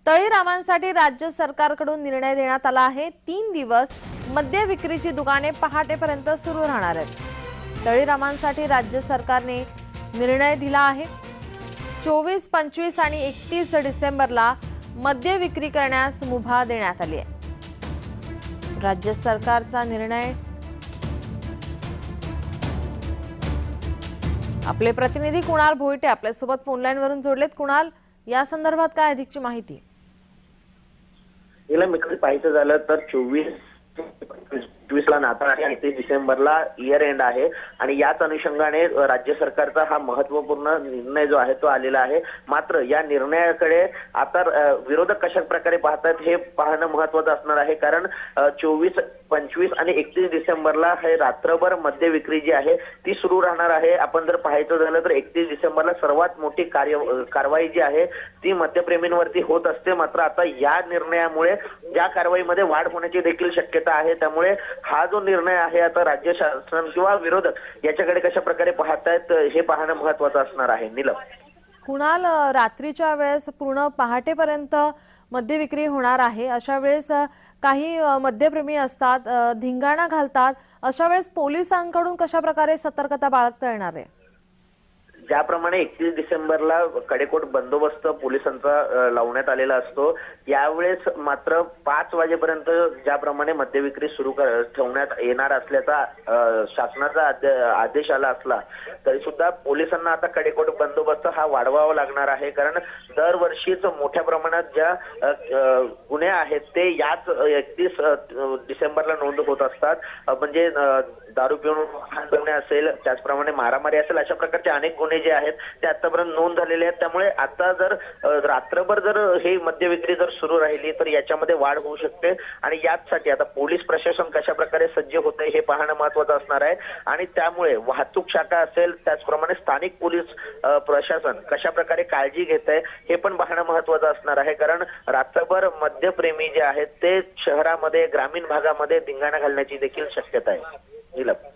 तळीरामांसाठी राज्य सरकारकडून निर्णय देण्यात आला आहे। 3 दिवस मद्य विक्रीची दुकाने पहाटेपर्यंत सुरू राहणार आहेत। तळीरामांसाठी राज्य सरकारने निर्णय दिला आहे। 24, 25 आणि 31 डिसेंबरला मद्य विक्री करण्यास मुभा देण्यात आली आहे। राज्य सरकारचा निर्णय आपले प्रतिनिधी कुणाल भोईटे आपल्यासोबत फोन लाईन वरून जोडलेत। कुणाल, या संदर्भात काय अधिकची माहिती? याला मित्र पाहायचं झालं तर 24 ला नाताळ आहे आणि 31 डिसेंबरला इयर एंड आहे आणि याच अनुषंगाने राज्य सरकारचा हा महत्त्वपूर्ण निर्णय जो आहे तो आलेला आहे। मात्र या निर्णयाकडे आता विरोधक कशा प्रकारे पाहतात हे पाहणं महत्त्वाचं असणार आहे, कारण 24, 25 आणि 31 डिसेंबरला हे रात्रभर मद्य विक्री जी आहे ती सुरू राहणार आहे। आपण जर पाहायचं झालं तर 31 डिसेंबरला सर्वात मोठी कारवाई जी आहे ती मद्यप्रेमींवरती होत असते। मात्र आता या निर्णयामुळे या कारवाईमध्ये वाढ होण्याची देखील शक्यता आहे। त्यामुळे हा जो निर्णय आहे आता राज्य शासन किंवा विरोधक याच्याकडे कशा प्रकारे पाहतायत हे पाहणं महत्त्वाचं असणार आहे। नीलम, कुणाल, रात्रीच्या वेळेस पूर्ण पहाटेपर्यंत मद्य विक्री होणार आहे। अशा वेळेस काही मद्यप्रेमी असतात, धिंगाणा घालतात, अशा वेळेस पोलिसांकडून कशा प्रकारे सतर्कता बाळगता येणार आहे? ज्याप्रमाणे 31 डिसेंबरला कडेकोट बंदोबस्त पोलिसांचा लावण्यात आलेला असतो, यावेळेस मात्र 5 वाजेपर्यंत ज्याप्रमाणे मद्यविक्री सुरू ठेवण्यात येणार असल्याचा शासनाचा आदेश आला असला तरी सुद्धा पोलिसांना आता कडेकोट बंदोबस्त हा वाढवावा लागणार आहे। कारण दरवर्षीच मोठ्या प्रमाणात ज्या गुन्हे आहेत ते याच 31 डिसेंबरला नोंद होत असतात। म्हणजे दारू पिऊन वाहन चालवणे असेल, त्याचप्रमाणे मारामारी असेल, अशा प्रकारचे अनेक गुन्हे जे आहेत ते आतापर्यंत नोंद झालेले आहेत। त्यामुळे आता जर रात्रभर जर हे मद्य विक्री जर सुरू राहिली तर याच्यामध्ये वाढ होऊ शकते आणि याचसाठी आता पोलीस प्रशासन कशा प्रकारे सज्ज होते हे पाहणं महत्त्वाचं असणार आहे। आणि त्यामुळे वाहतूक शाखा असेल, त्याचप्रमाणे स्थानिक पोलीस प्रशासन कशा प्रकारे काळजी घेत आहे हे पण पाहणं महत्त्वाचं असणार आहे। कारण रात्रभर मद्यप्रेमी जे आहेत ते शहरामध्ये, ग्रामीण भागामध्ये धिंगाणा घालण्याची देखील शक्यता आहे।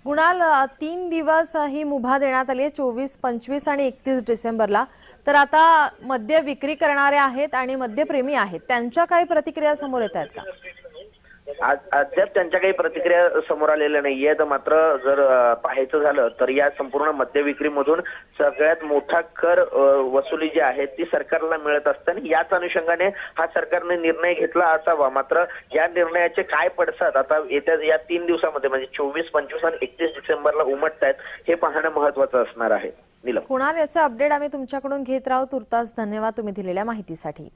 कुणाल, 3 दिवस ही मुभा देण्यात आली आहे, 24, 25 आणि 31 डिसेंबरला। तर आता मद्य विक्री करणारे आहेत आणि मद्यप्रेमी आहेत, त्यांच्या काही प्रतिक्रिया समोर येत आहेत का? अद्याप त्यांच्या काही प्रतिक्रिया समोर आलेल्या नाहीये। तर मात्र जर पाहायचं झालं तर या संपूर्ण मद्य विक्रीमधून सगळ्यात मोठा कर वसुली जी आहे ती सरकारला मिळत असते आणि याच अनुषंगाने हा सरकारने निर्णय घेतला असावा। मात्र या निर्णयाचे काय पडसाद आता येत्या या 3 दिवसामध्ये म्हणजे 24, 25 आणि 31 डिसेंबरला उमटतायत हे पाहणं महत्त्वाचं असणार आहे। नीलम, कुणाल, याचा अपडेट आम्ही तुमच्याकडून घेत राहू। तुर्तास धन्यवाद तुम्ही दिलेल्या माहितीसाठी।